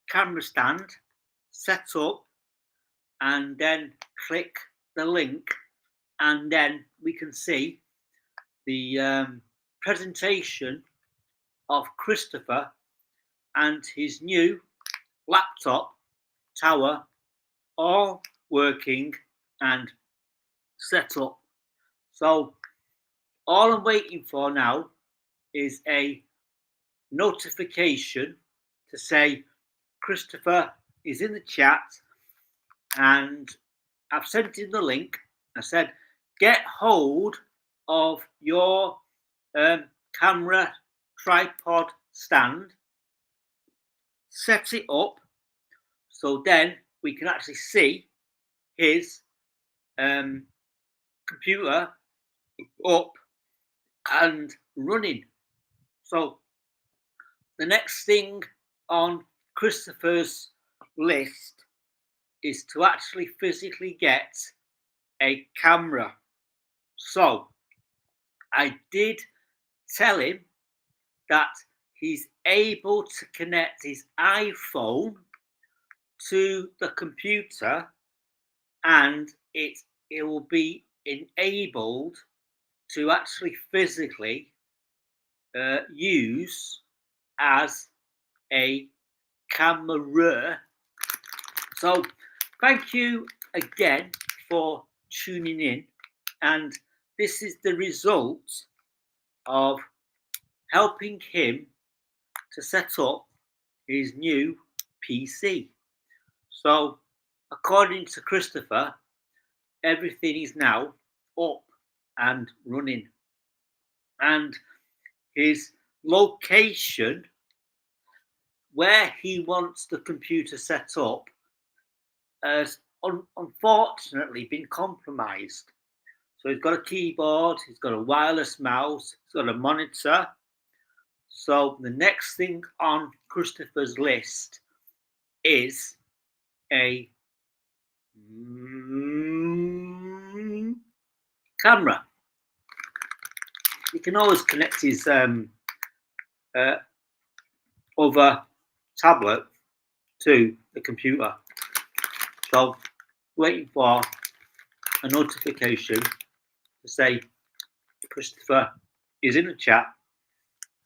camera stand set up, and then click the link, and then we can see the presentation of Christopher and his new laptop tower all working and set up. So all I'm waiting for now is a notification to say Christopher is in the chat, and I've sent him the link. I said, get hold of your camera tripod stand, set it up, so then we can actually see his computer up and running. So the next thing on Christopher's list is to actually physically get a camera. So I did tell him that he's able to connect his iPhone to the computer, and it will be enabled to actually physically use as a camera. So thank you again for tuning in, and this is the result of helping him to set up his new PC. So according to Christopher, everything is now up and running, and his location where he wants the computer set up has unfortunately been compromised. So he's got a keyboard, he's got a wireless mouse, he's got a monitor. So the next thing on Christopher's list is a camera. He can always connect his other tablet to the computer. So waiting for a notification to say Christopher is in the chat,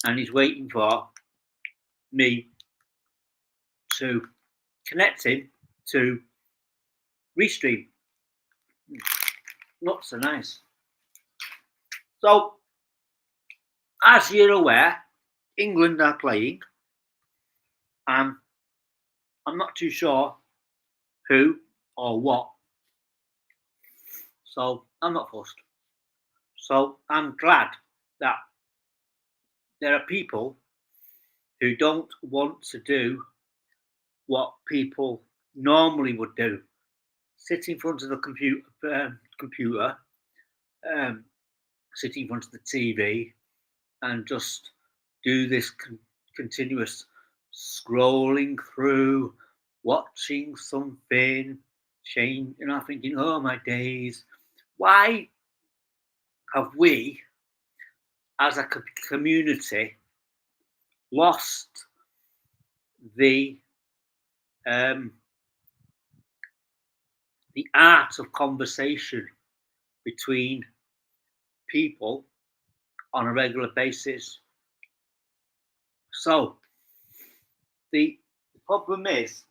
and he's waiting for me to connect him to Restream. Not so nice. So, as you're aware, England are playing, and I'm not too sure who or what. So, I'm not fussed. So, I'm glad that there are people who don't want to do what people normally would do. Sit in front of the computer, sit in front of the TV, and just do this continuous scrolling through, watching something, change, thinking, oh my days, why have we, as a community, lost the art of conversation between people on a regular basis? So the problem is,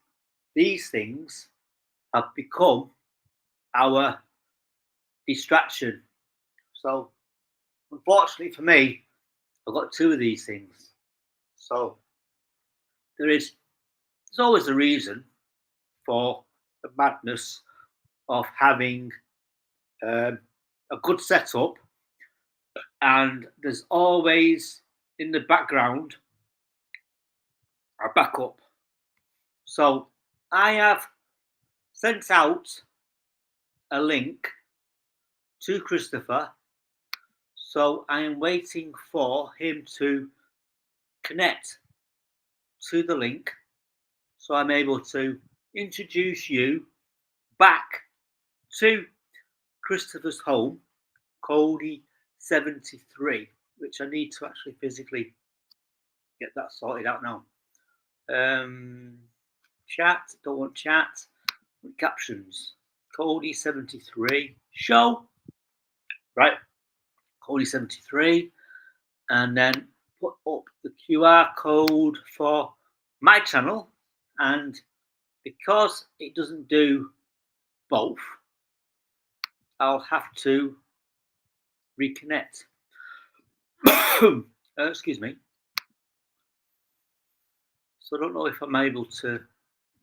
these things have become our distraction. So unfortunately for me, I've got two of these things. So there's always a reason for the madness of having a good setup, and there's always in the background a backup. So I have sent out a link to Christopher, so I am waiting for him to connect to the link, so I'm able to introduce you back to Christopher's home, Cody 73, which I need to actually physically get that sorted out now. chat. Don't want chat. Want captions. Cody73 show. Right. Cody73. And then put up the QR code for my channel. And because it doesn't do both, I'll have to reconnect. Excuse me. So I don't know if I'm able to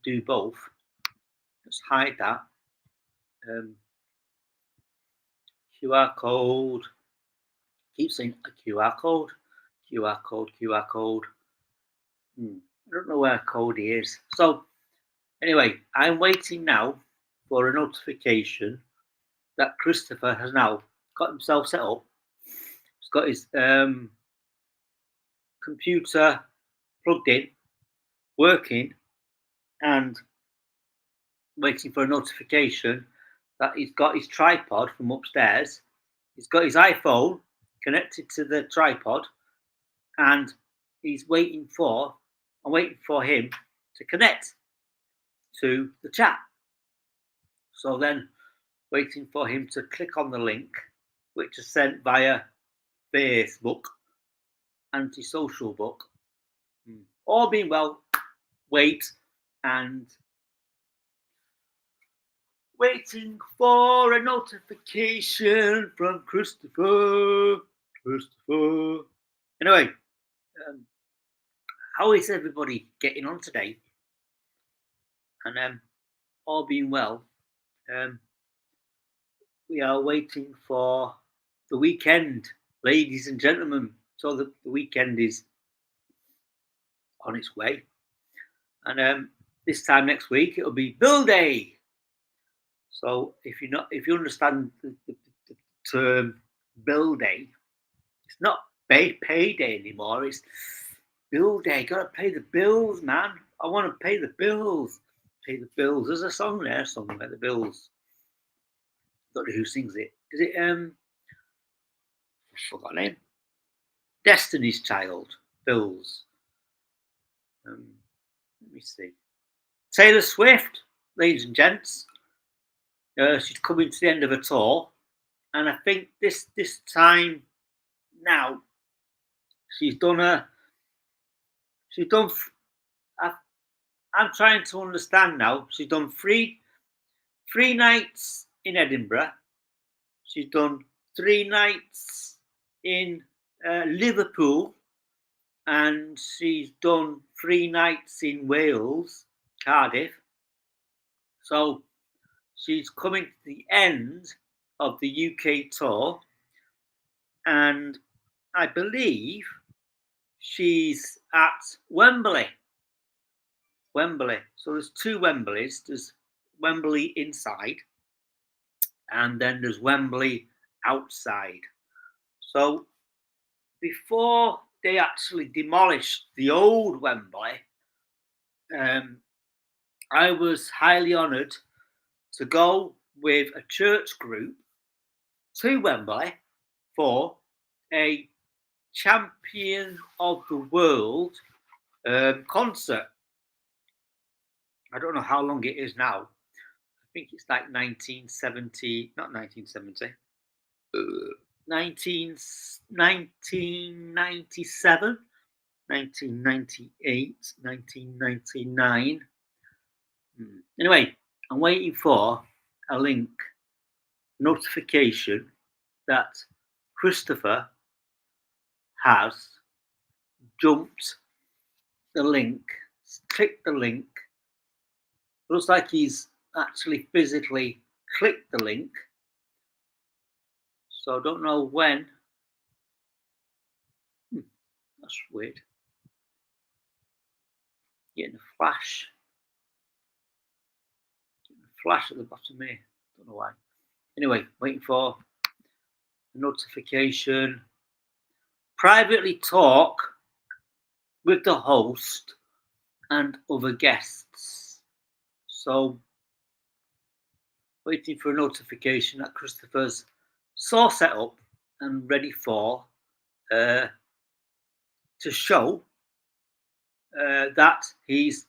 do both. Let's hide that. QR code. Keep saying a QR code. QR code. QR code. I don't know where Cody is. So anyway, I'm waiting now for a notification that Christopher has now got himself set up. He's got his computer plugged in, working, and waiting for a notification that he's got his tripod from upstairs. He's got his iPhone connected to the tripod, and I'm waiting for him to connect to the chat. So then waiting for him to click on the link, which is sent via Facebook, anti-social book. All being well, wait, and waiting for a notification from Christopher. Anyway, how is everybody getting on today? And all being well, we are waiting for the weekend, ladies and gentlemen. So the weekend is on its way, and this time next week it'll be Bill Day. So if you understand the term Bill Day, it's not payday anymore. It's Bill Day. Got to pay the bills, man. I want to pay the bills. Pay the bills. There's a song there, somewhere. The bills. Don't know who sings it. Is it I forgot the name. Destiny's Child. Bills. Let me see. Taylor Swift, ladies and gents. She's coming to the end of her tour, and I think this time now she's done. I'm trying to understand now. She's done three nights in Edinburgh. She's done 3 nights in Liverpool, and she's done 3 nights in Wales, Cardiff. So she's coming to the end of the UK tour, and I believe she's at Wembley. So there's 2 Wembleys. There's Wembley inside, and then there's Wembley outside. So before they actually demolished the old Wembley, I was highly honoured to go with a church group to Wembley for a Champion of the World concert. I don't know how long it is now. I think it's like 1970, not 1970, 1997, 1998, 1999. Anyway, I'm waiting for a link notification that Christopher has jumped the link, clicked the link. Looks like he's actually physically clicked the link. So I don't know when. That's weird. Getting a flash. Flash at the bottom here. Don't know why. Anyway, waiting for a notification. Privately talk with the host and other guests. So waiting for a notification that Christopher's all set up and ready for to show that he's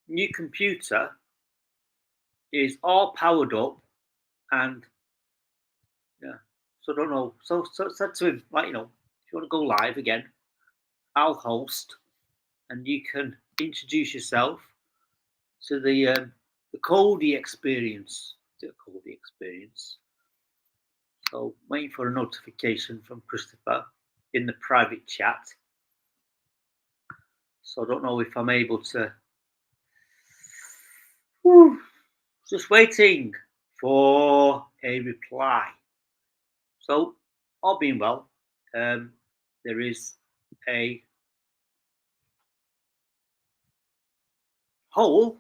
new computer is all powered up, and yeah, so I don't know. So said to him, like, if you want to go live again, I'll host, and you can introduce yourself to the Cody experience. The Cody experience. So waiting for a notification from Christopher in the private chat. So I don't know if I'm able to. Just waiting for a reply. So all being well, there is a hole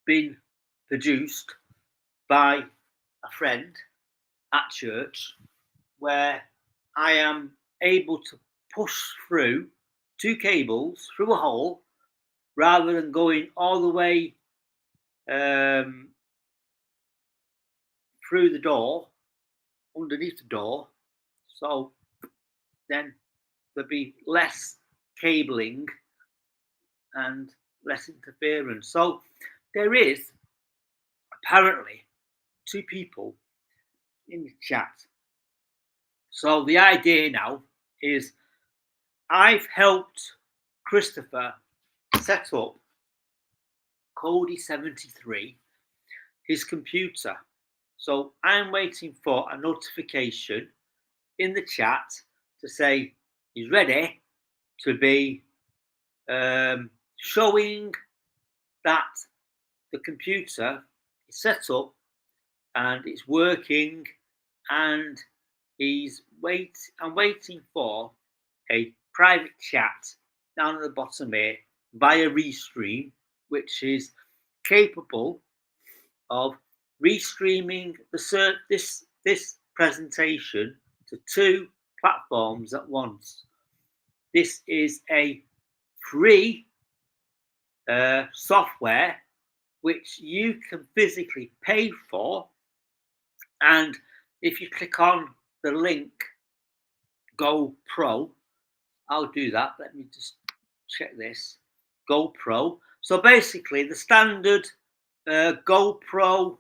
being produced by a friend at church where I am able to push through 2 cables through a hole rather than going all the way through the door, underneath the door. So then there'll be less cabling and less interference. So there is apparently 2 people in the chat. So the idea now is I've helped Christopher set up Cody 73, his computer. So I'm waiting for a notification in the chat to say he's ready to be showing that the computer is set up and it's working, and I'm waiting for a private chat down at the bottom here via Restream, which is capable of restreaming this presentation to 2 platforms at once. This is a free software which you can physically pay for, and if you click on the link GoPro, I'll do that. Let me just check this. GoPro. So basically, the standard GoPro,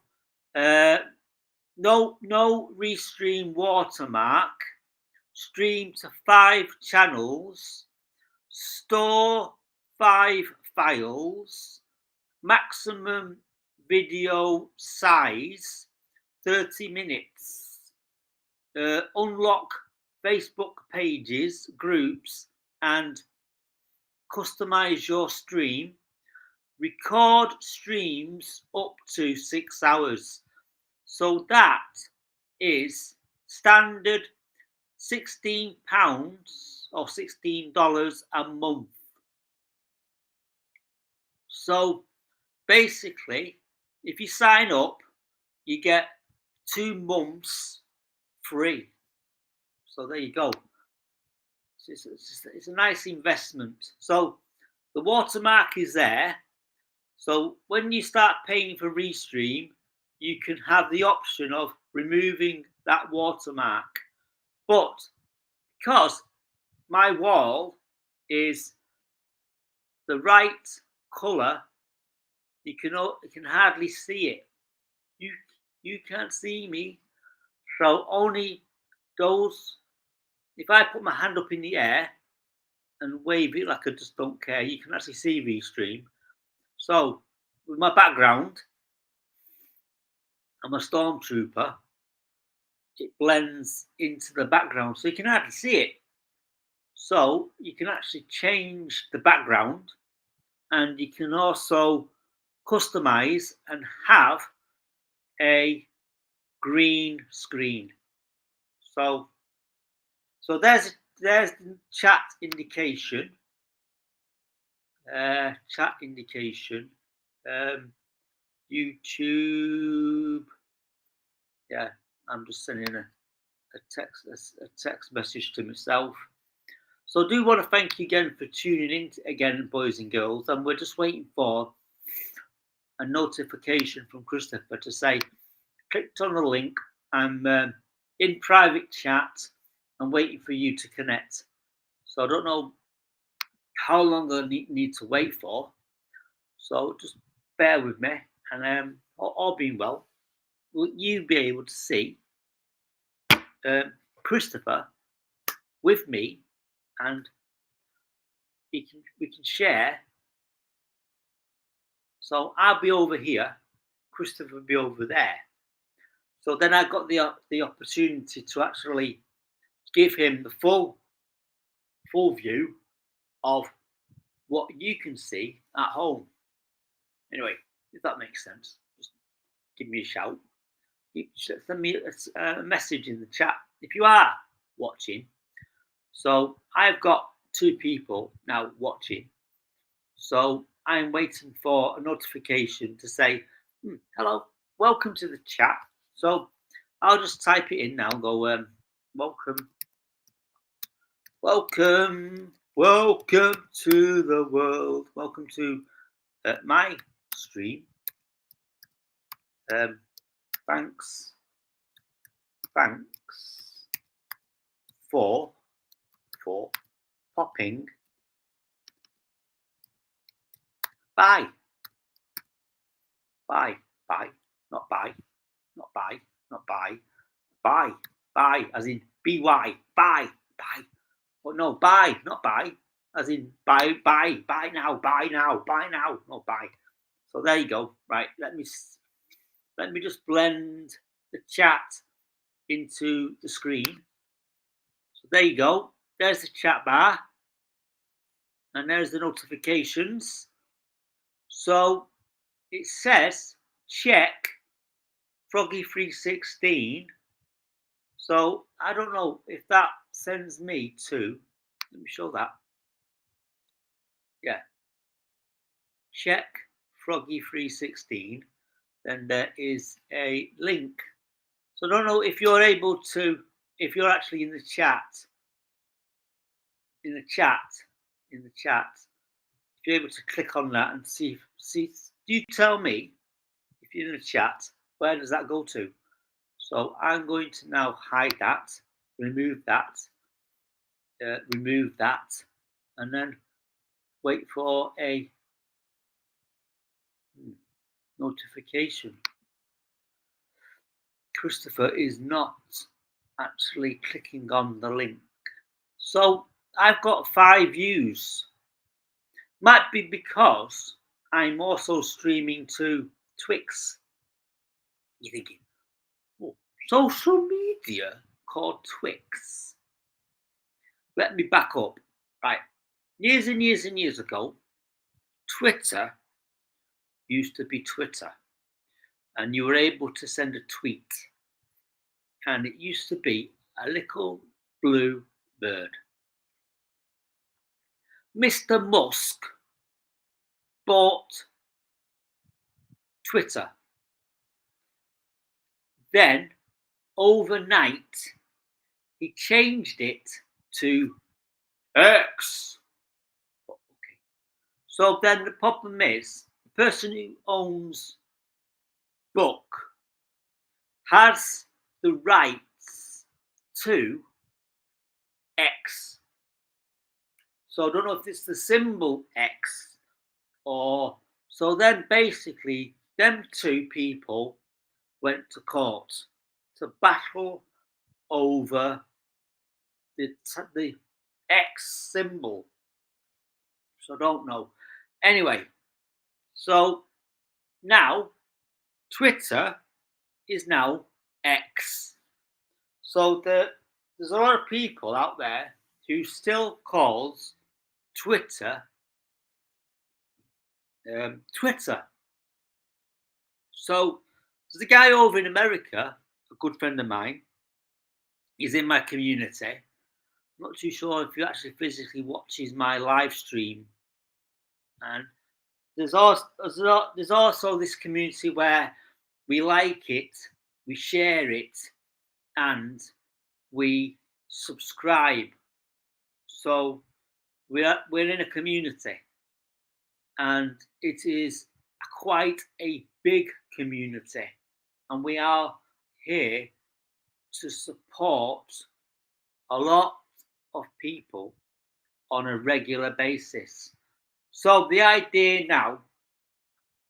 no restream watermark, stream to 5 channels, store 5 files, maximum video size 30 minutes, unlock Facebook pages, groups, and customize your stream, record streams up to 6 hours. So that is standard £16 or $16 a month. So basically, if you sign up, you get 2 months free. So there you go. It's a nice investment. So the watermark is there. So when you start paying for Restream, you can have the option of removing that watermark. But because my wall is the right colour, you can hardly see it. You can't see me. So only those, if I put my hand up in the air and wave it like I just don't care, you can actually see Restream. So with my background, I'm a stormtrooper, it blends into the background so you can hardly see it. So you can actually change the background, and you can also customize and have a green screen. So there's the chat indication. YouTube. Yeah, I'm just sending a text message to myself. So I do want to thank you again for tuning in again, boys and girls. And we're just waiting for a notification from Christopher to say, clicked on the link. I'm in private chat and waiting for you to connect. So I don't know how long I need to wait for, So just bear with me, and all being well, will you be able to see Christopher with me, and we can share. So I'll be over here, Christopher will be over there. So then I got the opportunity to actually give him the full view of what you can see at home. Anyway, if that makes sense, just give me a shout. Send me a message in the chat if you are watching. So I've got 2 people now watching. So I'm waiting for a notification to say, hello, welcome to the chat. So I'll just type it in now and go, welcome to the world. Welcome to my stream. Thanks for popping by. Not by, as in by, buy. Oh no, buy, not buy, as in buy now, not buy. So there you go. Right, let me just blend the chat into the screen. So there you go. There's the chat bar, and there's the notifications. So it says check F.R.O.G 316. So I don't know if that sends me to, let me show that. Yeah. Check F.R.O.G 316. Then there is a link. So I don't know if you're able to, if you're actually in the chat, if you're able to click on that and see, you tell me if you're in the chat, where does that go to? So I'm going to now hide that, remove that, and then wait for a notification. Christopher is not actually clicking on the link. So I've got 5 views. Might be because I'm also streaming to Twix. You're thinking, oh, social media called Twix. Let me back up. Right. Years and years and years ago, Twitter used to be Twitter. And you were able to send a tweet. And it used to be a little blue bird. Mr. Musk bought Twitter. Then, overnight, he changed it to X. Okay. So then the problem is, the person who owns book has the rights to X. So I don't know if it's the symbol X or, so then basically them 2 people went to court to battle over the X symbol. So I don't know. Anyway, so now Twitter is now X. So there's a lot of people out there who still calls Twitter Twitter. So there's a guy over in America, a good friend of mine. He's in my community. I'm not too sure if he actually physically watches my live stream. And there's also this community where we like it, we share it, and we subscribe. So we're in a community, and it is quite a big community, and we are here to support a lot of people on a regular basis. So the idea now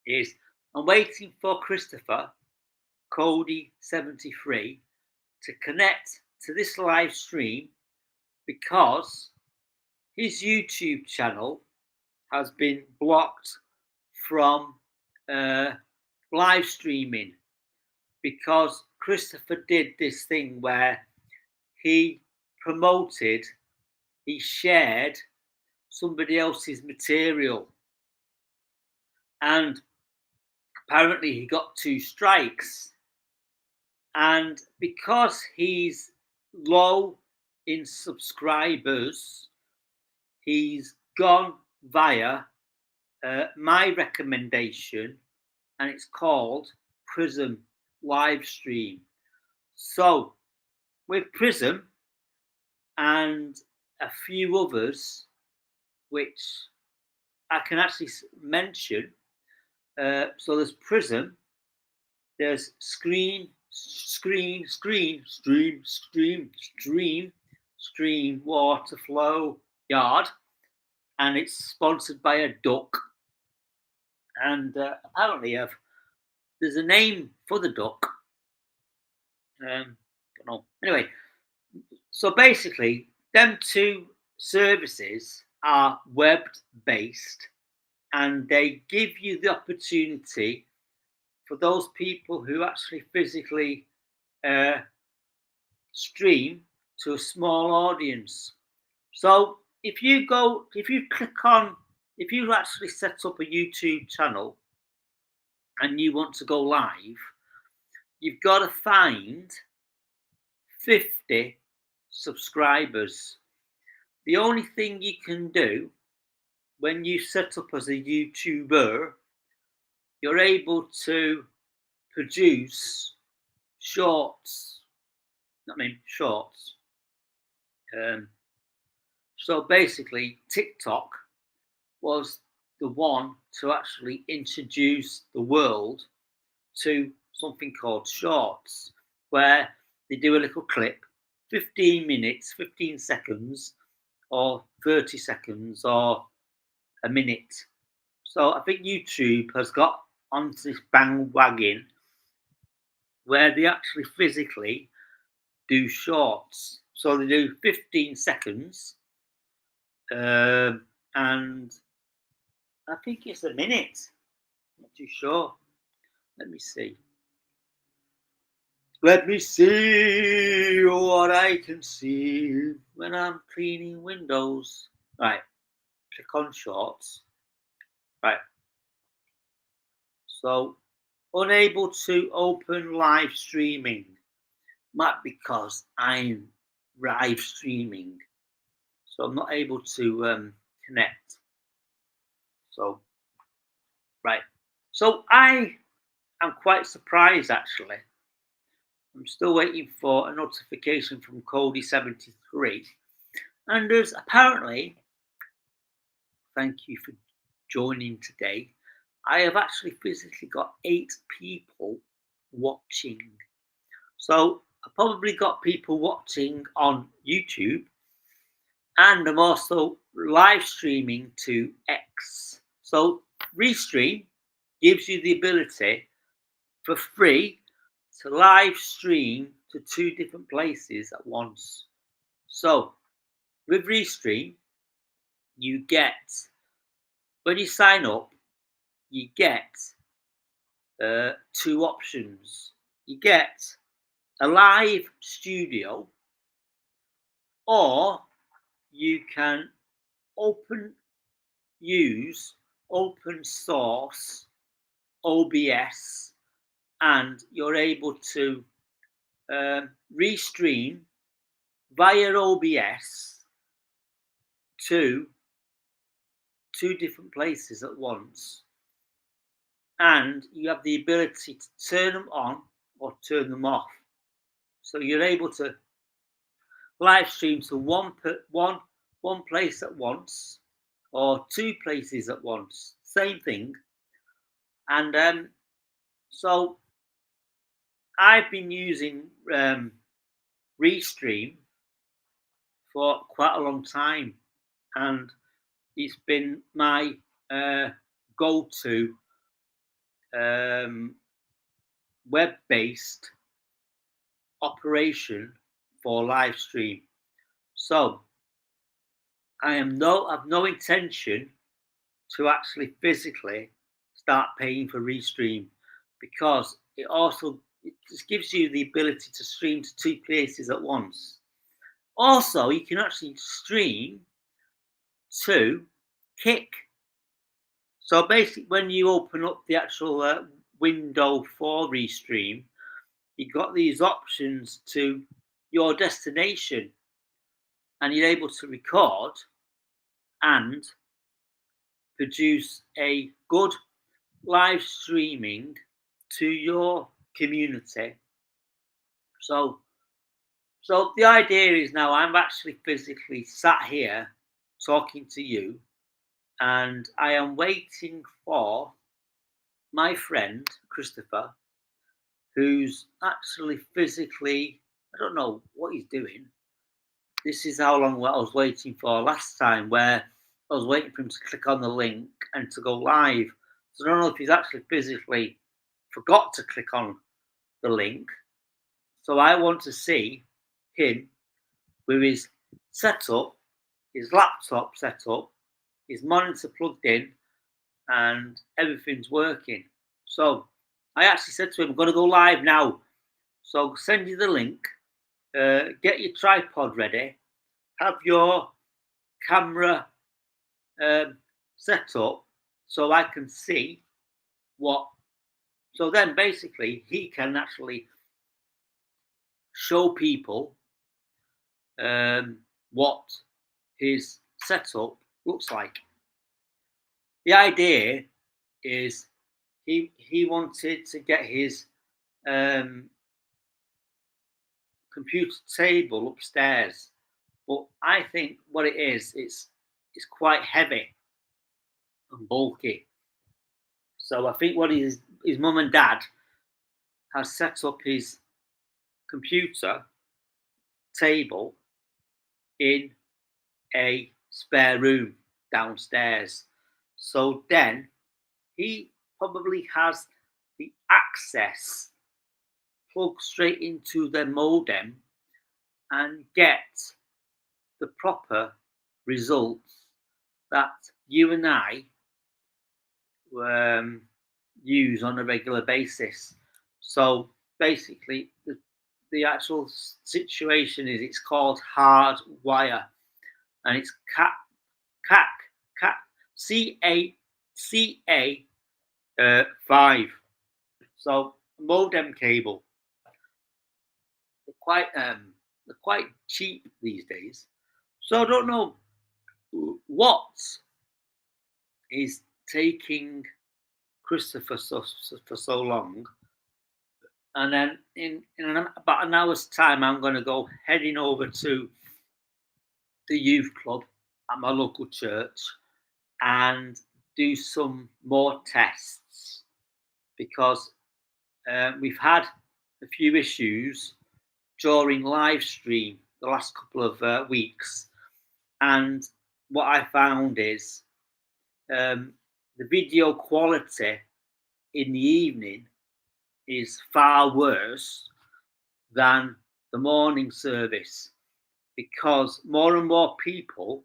is I'm waiting for Christopher Cody 73 to connect to this live stream because his YouTube channel has been blocked from live streaming because Christopher did this thing where he shared somebody else's material, and apparently he got 2 strikes. And because he's low in subscribers, he's gone via my recommendation, and it's called Prism live stream. So with Prism and a few others, which I can actually mention. So there's Prism, there's Stream Water Flow Yard, and it's sponsored by a duck. And apparently, there's a name for the duck. Don't know. Anyway, so basically, them 2 services are web based, and they give you the opportunity for those people who actually physically stream to a small audience. So if you actually set up a YouTube channel and you want to go live, you've got to find 50 subscribers. The only thing you can do when you set up as a YouTuber, you're able to produce shorts. So basically, TikTok was the one to actually introduce the world to something called shorts, where they do a little clip, 15 minutes, 15 seconds, or 30 seconds, or a minute. So I think YouTube has got onto this bandwagon where they actually physically do shorts. So they do 15 seconds, and I think it's a minute. Not too sure. Let me see. Let me see what I can see when I'm cleaning windows. Right. Click on shorts. Right. So, unable to open live streaming. Not because I'm live streaming. So I'm not able to connect. So, right. So I am quite surprised actually. I'm still waiting for a notification from Cody73. And there's apparently, thank you for joining today, I have actually physically got 8 people watching. So I probably got people watching on YouTube, and I'm also live streaming to X. So Restream gives you the ability for free to live stream to 2 different places at once. So with Restream, you get, when you sign up, you get 2 options. You get a live studio, or you can use open source OBS, and you're able to restream via OBS to 2 different places at once, and you have the ability to turn them on or turn them off. So you're able to live stream to one place at once, or 2 places at once. Same thing. And so I've been using Restream for quite a long time, and it's been my go-to web-based operation for live stream. So I have no intention to actually physically start paying for Restream, because it just gives you the ability to stream to two places at once. Also, you can actually stream to Kick. So basically, when you open up the actual window for Restream, you've got these options to your destination, and you're able to record and produce a good live streaming to your community. So the idea is now I'm actually physically sat here talking to you, and I am waiting for my friend Christopher, who's actually physically, I don't know what he's doing. This is how long I was waiting for last time, where I was waiting for him to click on the link and to go live. So I don't know if he's actually physically forgot to click on the link. So I want to see him with his setup, his laptop set up, his monitor plugged in, and everything's working. So I actually said to him, I'm going to go live now. So send you the link, get your tripod ready, have your camera set up so I can see what. So then basically he can actually show people what his setup looks like. The idea is he wanted to get his computer table upstairs, but I think what it is, it's quite heavy and bulky. So I think what his mum and dad has set up his computer table in a spare room downstairs. So then he probably has the access plug straight into the modem and get the proper results that you and I use on a regular basis. So basically, the actual situation is it's called hardwire, and it's CA5. So modem cable. They're quite cheap these days. So I don't know what is taking Christopher for so long. And then in about an hour's time, I'm going to go heading over to the youth club at my local church and do some more tests, because we've had a few issues during live stream the last couple of weeks, and what I found is the video quality in the evening is far worse than the morning service, because more and more people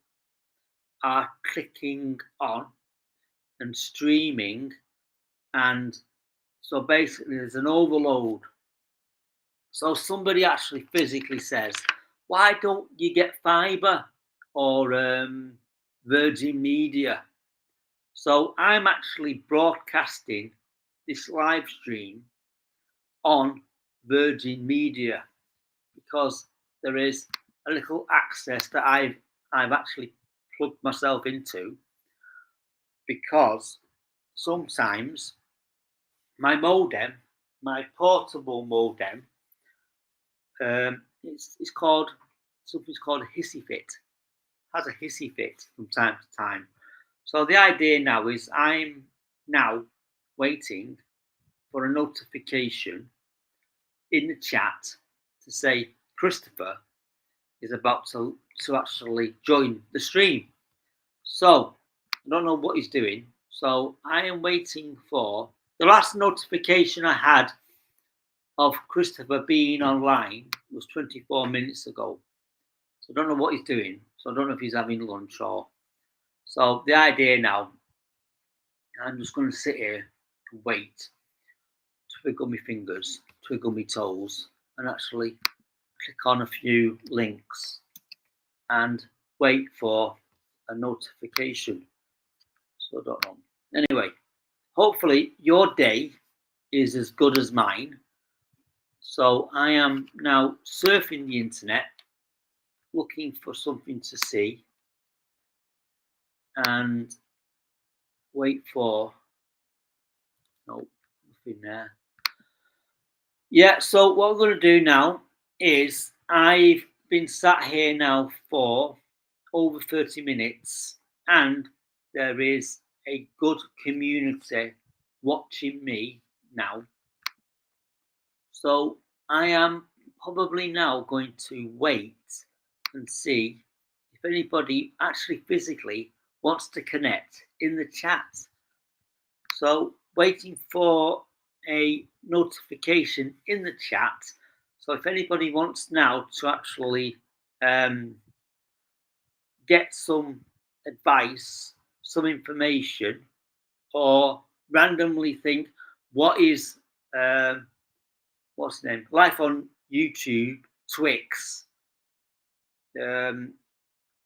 are clicking on and streaming, and so basically there's an overload. So somebody actually physically says, why don't you get fibre or Virgin Media? So I'm actually broadcasting this live stream on Virgin Media, because there is a little access that I've actually plugged myself into, because sometimes my modem, my portable modem, it's called something's called a hissy fit. Has a hissy fit from time to time. So the idea now is I'm now waiting for a notification in the chat to say Christopher is about to actually join the stream. So I don't know what he's doing. So I am waiting for The last notification I had of Christopher being online was 24 minutes ago. So I don't know what he's doing. So I don't know if he's having lunch or. So the idea now, I'm just going to sit here and wait, twiddle my fingers, twiddle my toes, and actually click on a few links and wait for a notification. So I don't know. Anyway, hopefully your day is as good as mine. So I am now surfing the internet, looking for something to see, and wait for. No, nothing there. Yeah, so what I'm going to do now is I've been sat here now for over 30 minutes, and there is a good community watching me now. So I am probably now going to wait and see if anybody actually physically wants to connect in the chat. So waiting for a notification in the chat. So if anybody wants now to actually get some advice, some information, or randomly think, what is what's the name? Life on YouTube, Twix,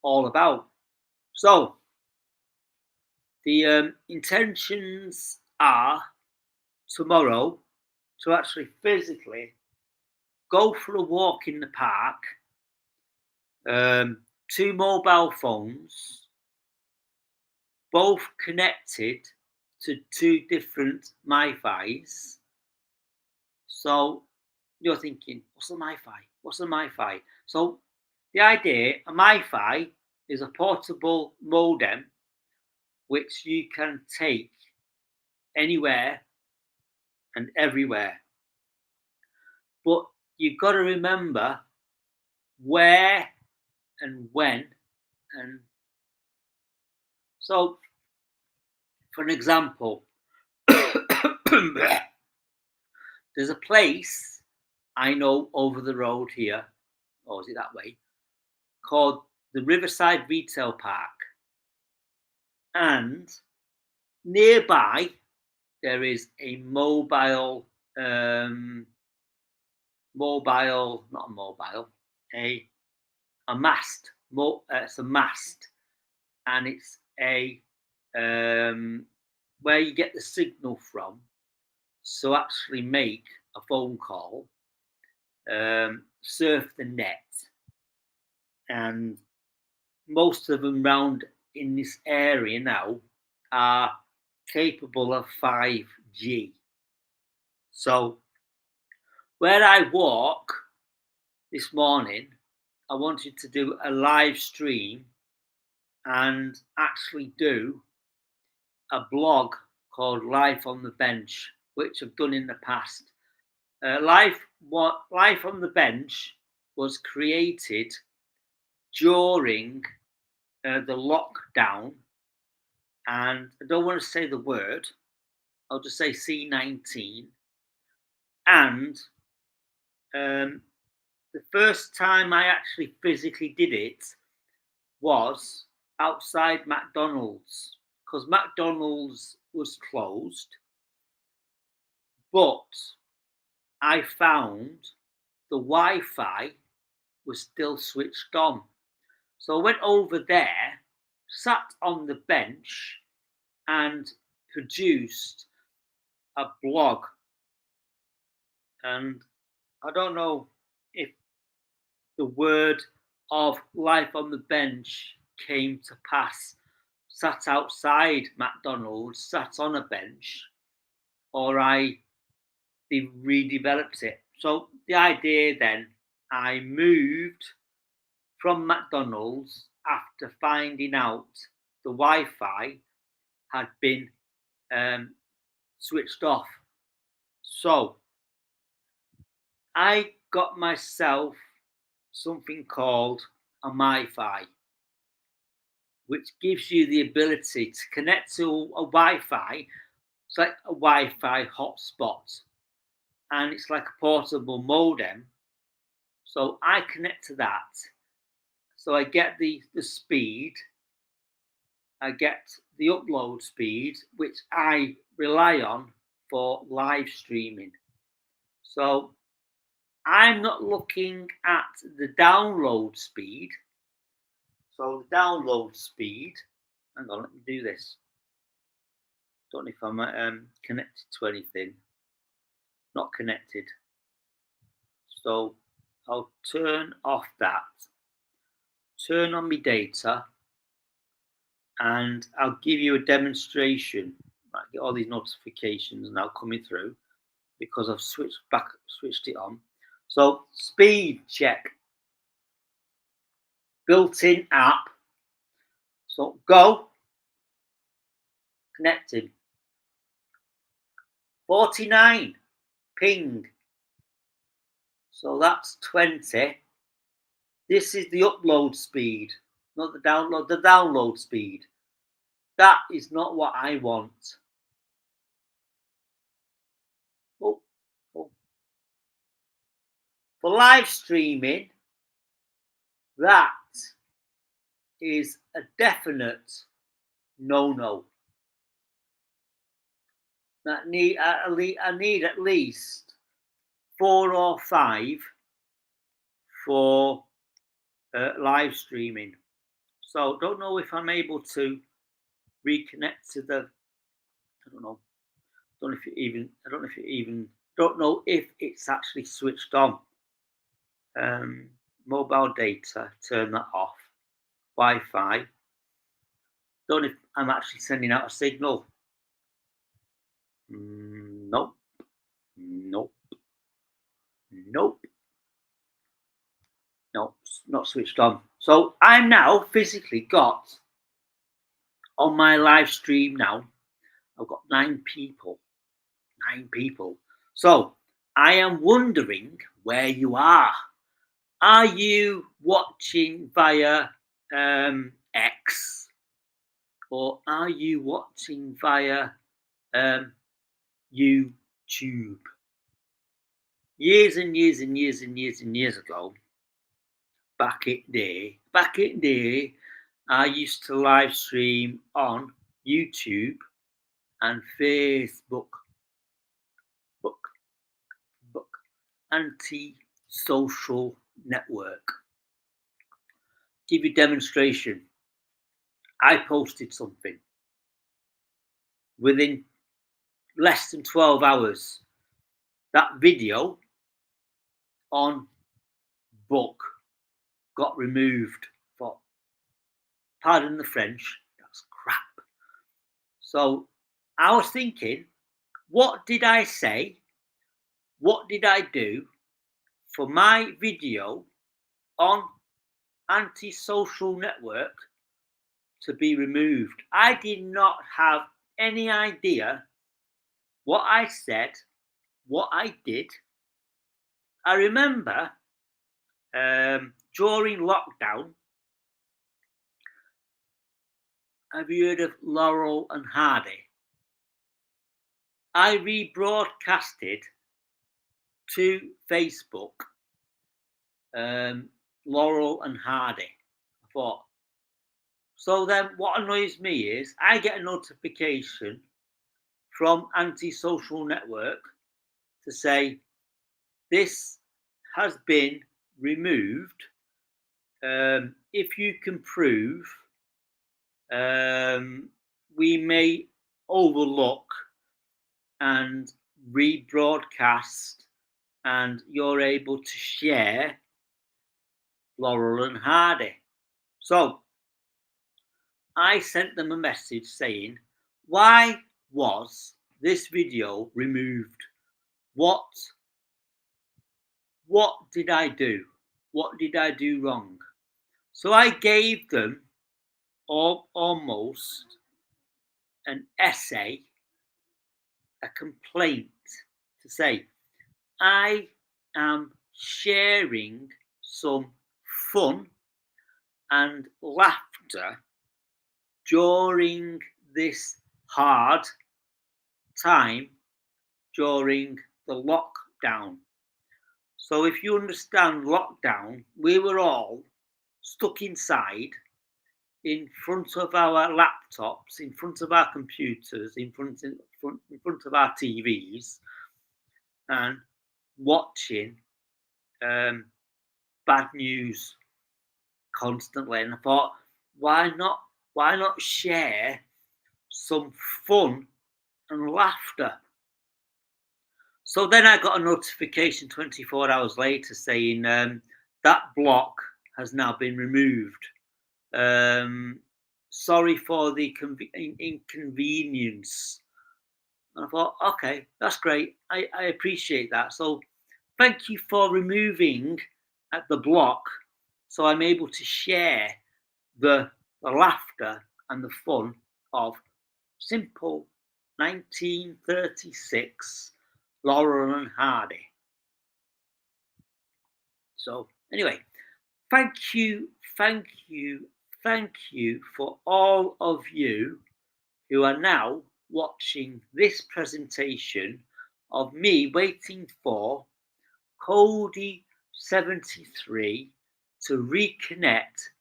all about. So the intentions are tomorrow to actually physically go for a walk in the park, 2 mobile phones, both connected to 2 different MiFis. So you're thinking, what's a MiFi? What's a MiFi? So the idea, a MiFi is a portable modem which you can take anywhere and everywhere. But you've got to remember where and when. And so, for an example, there's a place I know over the road here, or is it that way, called the Riverside Retail Park. And nearby, there is a mobile, a mast. It's a mast, and it's a where you get the signal from. So actually make a phone call, surf the net, and most of them round in this area now are capable of 5G. So where I walk this morning, I wanted to do a live stream and actually do a blog called Life on the Bench, which I've done in the past. Life on the Bench was created during the lockdown, and I don't want to say the word, I'll just say C19. And the first time I actually physically did it was outside McDonald's, because McDonald's was closed, but I found the Wi-Fi was still switched on. So I went over there, sat on the bench, and produced a blog. And I don't know if the word of Life on the Bench came to pass. Sat outside McDonald's, sat on a bench, or they redeveloped it. So the idea then, I moved from McDonald's after finding out the Wi-Fi had been switched off. So I got myself something called a MiFi, which gives you the ability to connect to a Wi-Fi It's like a Wi-Fi hotspot, and it's like a portable modem. So I connect to that. So I get the speed, I get the upload speed, which I rely on for live streaming. So I'm not looking at the download speed. So the download speed, hang on, let me do this. Don't know if I'm connected to anything. Not connected. So I'll turn off that, turn on my data, and I'll give you a demonstration. Right, get all these notifications now coming through because I've switched it on. So speed check, built-in app. So go, connected. 49 ping. So that's 20. This is the upload speed, not the download speed. That is not what I want. Oh. For live streaming, that is a definite no. I need at least 4 or 5 for live streaming. So don't know if I'm able to reconnect to the. I don't know. Don't know if it's actually switched on. Mobile data, turn that off. Wi-Fi. Don't know if I'm actually sending out a signal. Nope. No, not switched on. So I'm now physically got on my live stream now. I've got 9 people. 9 people. So I am wondering where you are. Are you watching via X, or are you watching via YouTube? Years ago, back in day, I used to live stream on YouTube and Facebook. Anti-social network. Give you a demonstration. I posted something. Within less than 12 hours, that video on book got removed for, pardon the French, that's crap. So I was thinking, what did I say? What did I do for my video on anti-social network to be removed? I did not have any idea what I said, what I did. I remember during lockdown, have you heard of Laurel and Hardy? I rebroadcasted to Facebook Laurel and Hardy. I thought, so then what annoys me is I get a notification from Anti-Social Network to say this has been removed. If you can prove, we may overlook and rebroadcast, and you're able to share Laurel and Hardy. So I sent them a message saying, why was this video removed? What did I do? What did I do wrong? So I gave them almost an essay, a complaint to say, I am sharing some fun and laughter during this hard time during the lockdown. So if you understand lockdown, we were all stuck inside in front of our laptops, in front of our computers, in front of our TVs, and watching bad news constantly. And I thought, why not share some fun and laughter? So then I got a notification 24 hours later saying that block has now been removed. Sorry for the inconvenience. And I thought, okay, that's great. I appreciate that. So thank you for removing at the block, so I'm able to share the laughter and the fun of simple 1936 Laurel and Hardy. So anyway, thank you for all of you who are now watching this presentation of me waiting for Cody 73 to reconnect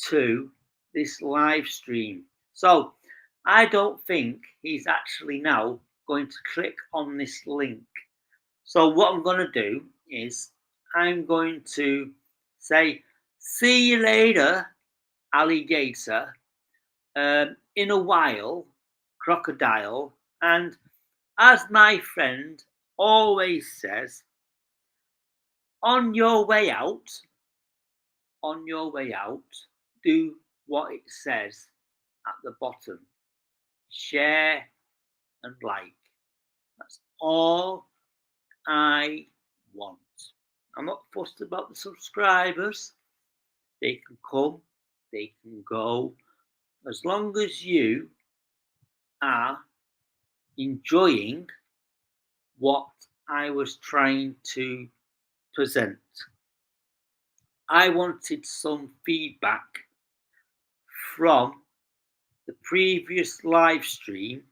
to this live stream. So I don't think he's actually now going to click on this link. So what I'm going to do is I'm going to say, see you later, alligator, in a while, crocodile, and as my friend always says, on your way out, do what it says at the bottom. Share and like. That's all I want. I'm not fussed about the subscribers. They can come, they can go. As long as you are enjoying what I was trying to present. I wanted some feedback from the previous live stream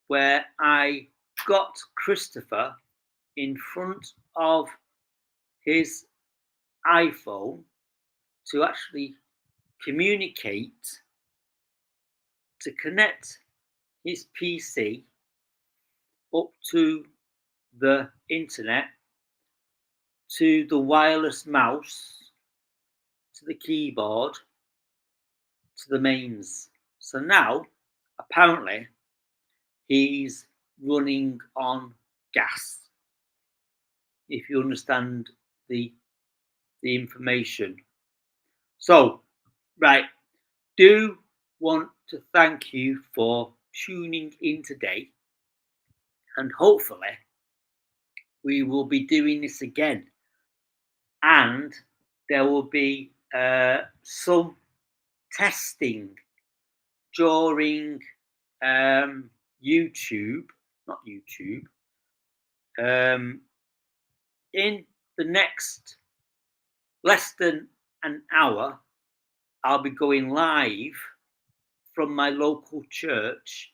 where I got Christopher in front of his iPhone to actually communicate, to connect his PC up to the internet, to the wireless mouse, to the keyboard, to the mains. So now, apparently, he's running on gas. If you understand the information. So, right, do want to thank you for tuning in today, and hopefully we will be doing this again, and there will be some testing during YouTube, not YouTube, in the next less than an hour. I'll be going live from my local church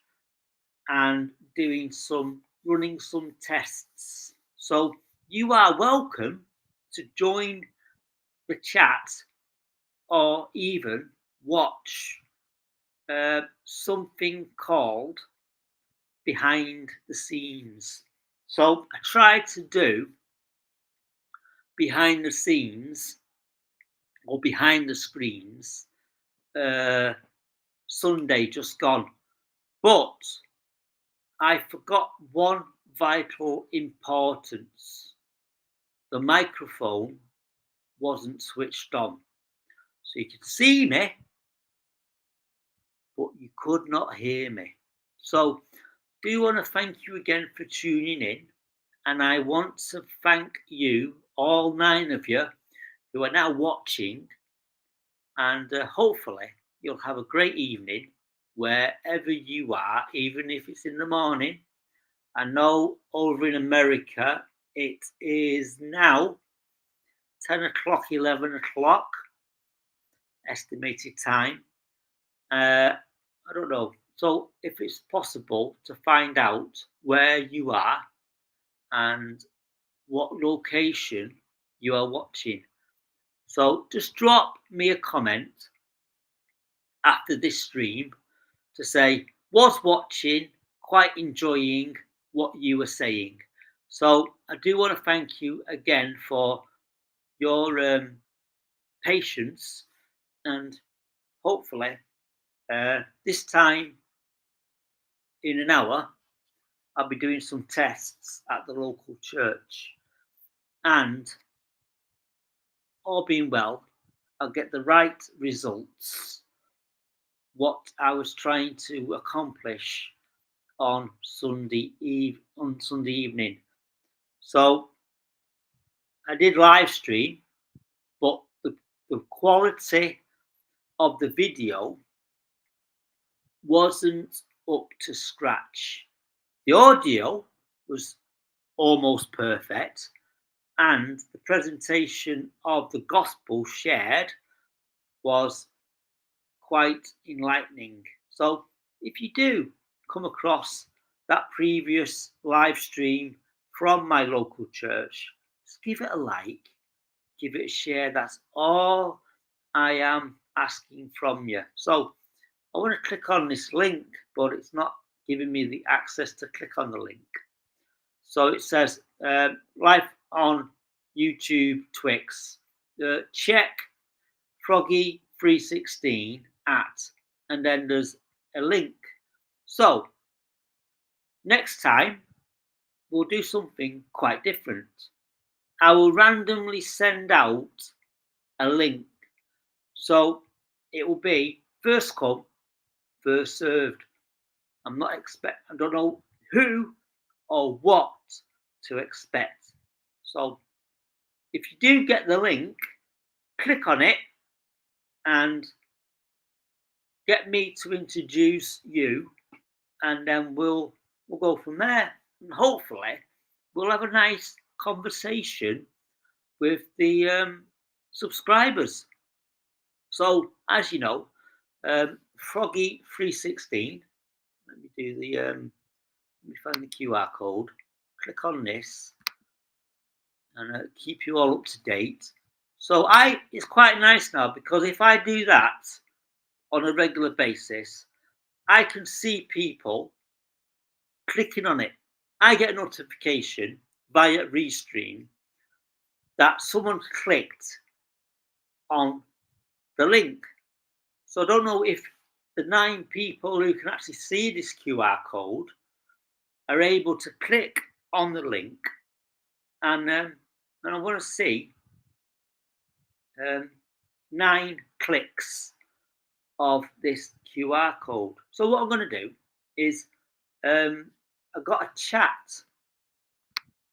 and running some tests. So you are welcome to join the chat or even watch something called behind the scenes. So I tried to do behind the scenes or behind the screens Sunday just gone, but I forgot one vital importance. The microphone wasn't switched on. So you could see me, but you could not hear me. So do want to thank you again for tuning in. And I want to thank you, all 9 of you, who are now watching. And hopefully you'll have a great evening wherever you are, even if it's in the morning. I know over in America it is now 10 o'clock, 11 o'clock estimated time. I don't know, So if it's possible to find out where you are and what location you are watching. So just drop me a comment after this stream to say, was watching, quite enjoying what you were saying. So I do want to thank you again for your patience, and hopefully this time in an hour I'll be doing some tests at the local church, and all being well, I'll get the right results, what I was trying to accomplish on Sunday evening. So I did live stream, but the quality of the video wasn't up to scratch. The audio was almost perfect, and the presentation of the gospel shared was quite enlightening. So if you do come across that previous live stream from my local church, just give it a like, give it a share. That's all I am asking from you. So I want to click on this link, but it's not giving me the access to click on the link. So it says live on YouTube Twix. Check F.R.O.G 316 at, and then there's a link. So next time we'll do something quite different. I will randomly send out a link. So it will be first come, first served. I don't know who or what to expect. So if you do get the link, click on it and get me to introduce you, and then we'll go from there. And hopefully we'll have a nice conversation with the subscribers. So as you know, F.R.O.G 316. Let me do the let me find the QR code. Click on this and keep you all up to date. So it's quite nice now, because if I do that on a regular basis, I can see people clicking on it. I get a notification via Restream that someone clicked on the link. So I don't know if the 9 people who can actually see this QR code are able to click on the link, and I want to see 9 clicks of this QR code. So what I'm going to do is I've got a chat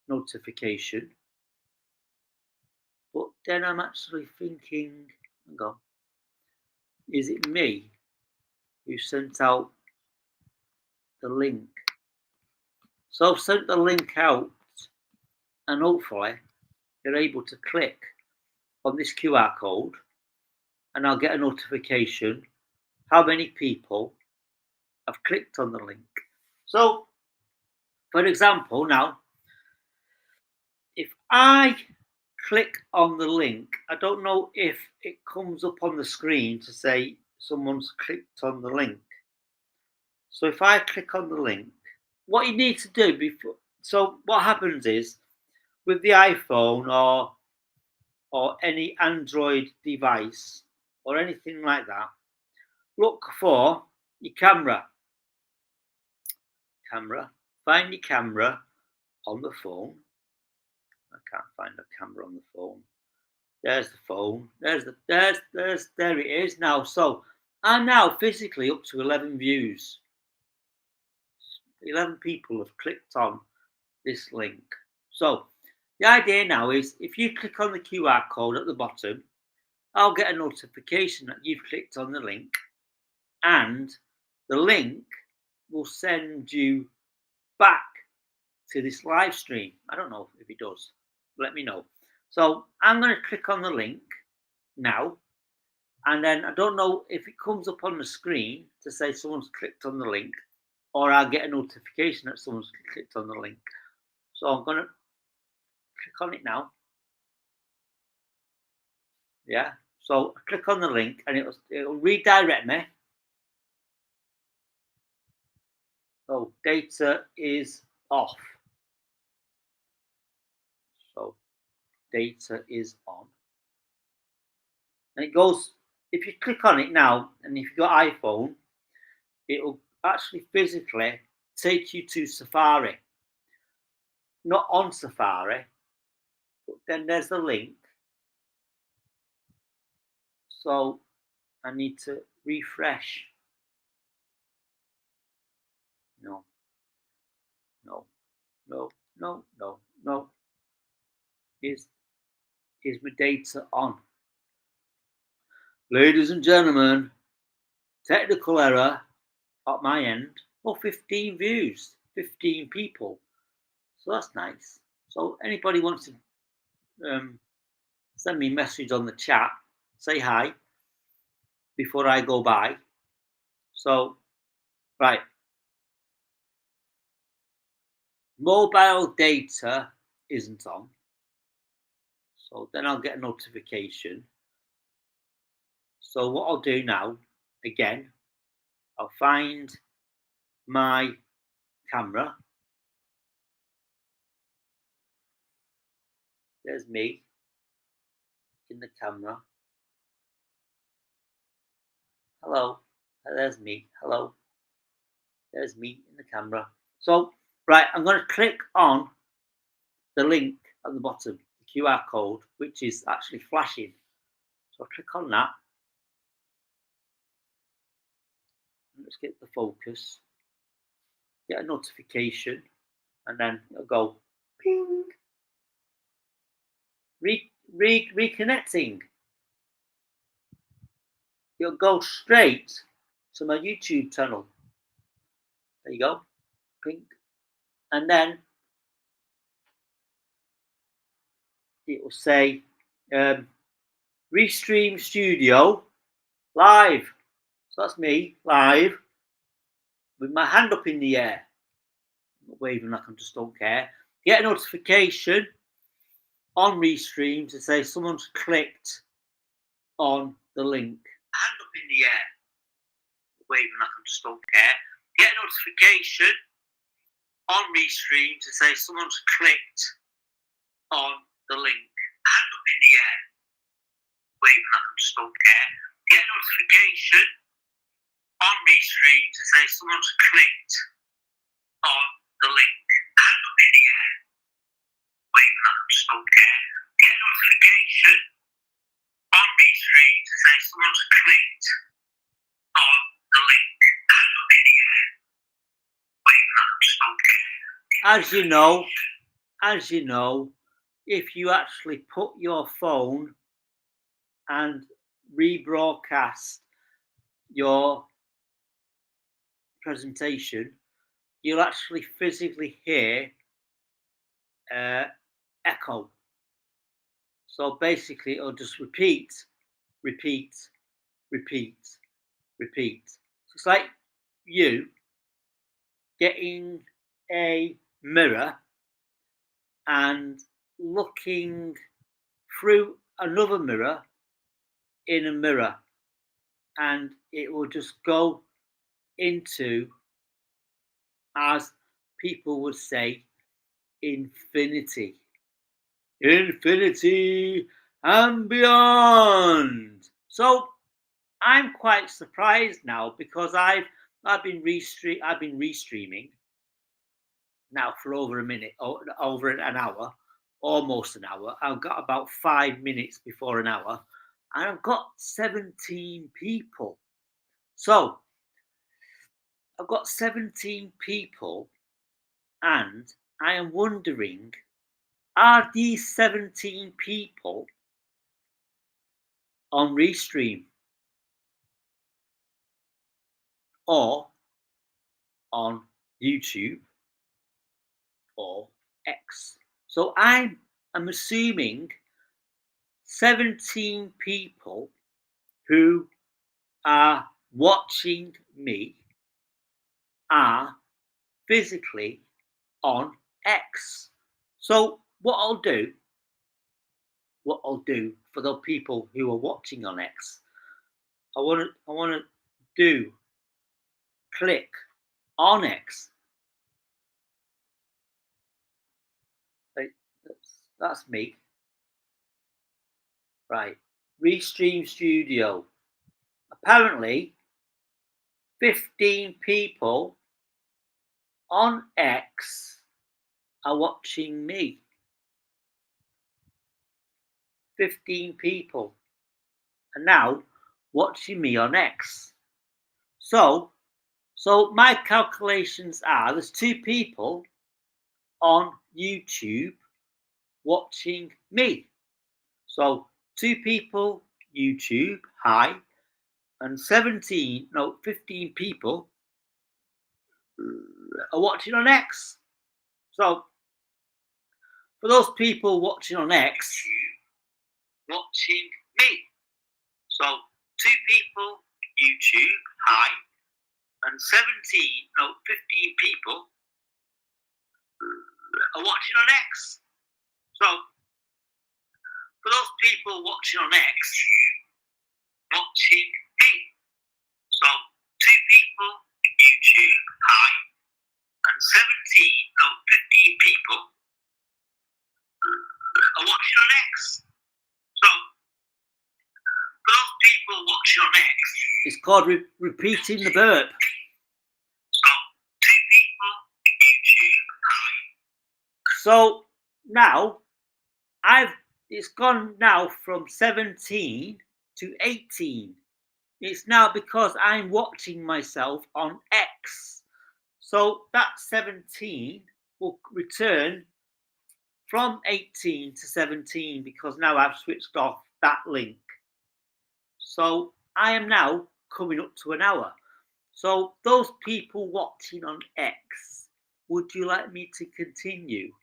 notification, but then I'm actually thinking, hang on, is it me who sent out the link? So I've sent the link out, and hopefully you're able to click on this QR code, and I'll get a notification how many people have clicked on the link. So, for example, now, if I click on the link, I don't know if it comes up on the screen to say someone's clicked on the link. So if I click on the link, what you need to do before, so what happens is, with the iPhone or any Android device or anything like that, look for your camera. Find your camera on the phone. I can't find the camera on the phone. There's the phone. There it is now. So I'm now physically up to 11 views. 11 people have clicked on this link. So the idea now is, if you click on the QR code at the bottom, I'll get a notification that you've clicked on the link, and the link will send you back to this live stream. I don't know if it does. Let me know. So I'm going to click on the link now, And then I don't know if it comes up on the screen to say someone's clicked on the link, or I'll get a notification that someone's clicked on the link. So I'm going to click on it now. Yeah. So I click on the link and it'll redirect me. So data is off. So data is on. And it goes, if you click on it now, and if you've got iPhone, it'll actually physically take you to Safari. Not on Safari, but then there's the link. So I need to refresh. No. Is my data on? Ladies and gentlemen, technical error at my end. Oh, 15 views, 15 people. So that's nice. So anybody wants to send me a message on the chat, say hi before I go by. So, right. Mobile data isn't on. So then I'll get a notification. So what I'll do now, again, I'll find my camera. There's me in the camera. Hello. There's me. Hello. There's me in the camera. So, right, I'm going to click on the link at the bottom, the QR code, which is actually flashing. So I'll click on that. Let's get the focus. Get a notification, and then it'll go ping. Reconnecting. It'll go straight to my YouTube channel. There you go. Ping. And then it will say Restream Studio live. So that's me live with my hand up in the air. I'm not waving like I just don't care. Get a notification on Restream to say someone's clicked on the link. Hand up in the air. Waving like I just don't care. Get a notification on Restream to say someone's clicked on the link. Hand up in the air. Waving like I just don't care. Get a notification on Restream to say someone's clicked on the link. Hand up in the air. Waving like I just don't care. Get a notification on Restream to say someone's clicked on the link. Hand up in the air. Waving like I just don't care. As you know, if you actually put your phone and rebroadcast your presentation, you'll actually physically hear echo. So basically, it'll just repeat. So it's like you getting a mirror and looking through another mirror in a mirror, and it will just go into, as people would say, infinity and beyond. So I'm quite surprised now because I've been restreaming now for over a minute, over an hour, almost an hour. I've got about 5 minutes before an hour, and I've got 17 people. So I've got 17 people, and I am wondering, are these 17 people on Restream or on YouTube or X? So I'm assuming 17 people who are watching me are physically on X. So what I'll do for the people who are watching on X, I want to do click on X. Right, that's me. Right, Restream Studio. Apparently, 15 people on X are watching me. 15 people are now watching me on X. So my calculations are there's 2 people on YouTube watching me. So 2 people YouTube, hi, and 15 people are watching on X. So for those people watching on X, watching me. So 2 people YouTube, hi, and 15 people are watching on X. So for those people watching on X, watching me. So 2 people YouTube, hi, and 15 people are watching on X. So for those people watching on X, it's called repeating the burp. So 2 people YouTube, hi. So now it's gone now from 17 to 18. It's now because I'm watching myself on X. So that 17 will return from 18 to 17 because now I've switched off that link. So I am now coming up to an hour. So those people watching on X, would you like me to continue?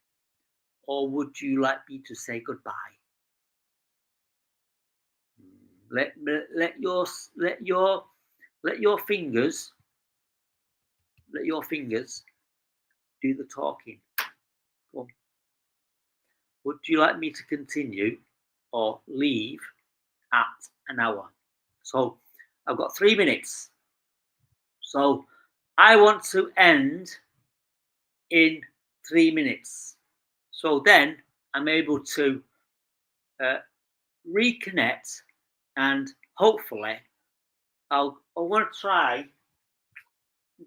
Or would you like me to say goodbye? Let your fingers do the talking. Go on. Would you like me to continue or leave at an hour? So I've got 3 minutes. So I want to end in 3 minutes. So then I'm able to reconnect and hopefully I want to try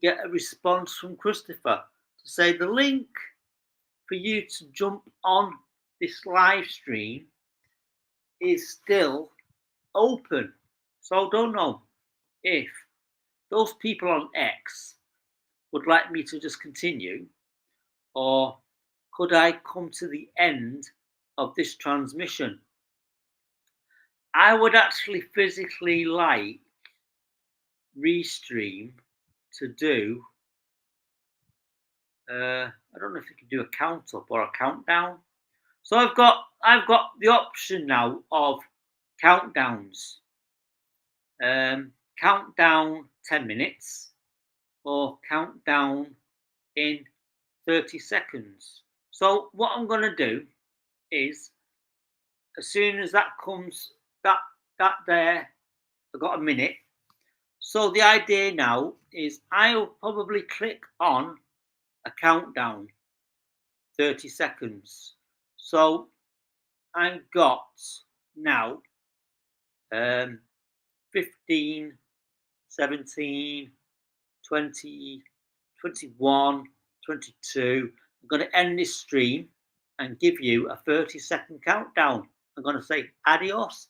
get a response from Christopher to say the link for you to jump on this live stream is still open. So I don't know if those people on X would like me to just continue or could I come to the end of this transmission? I would actually physically like Restream to do I don't know if you can do a count up or a countdown. So I've got the option now of countdowns. Countdown 10 minutes or countdown in 30 seconds. So what I'm going to do is as soon as that comes that there I've got a minute. So the idea now is I'll probably click on a countdown 30 seconds. So I've got now 15, 17, 20, 21, 22. I'm going to end this stream and give you a 30-second countdown. I'm going to say adios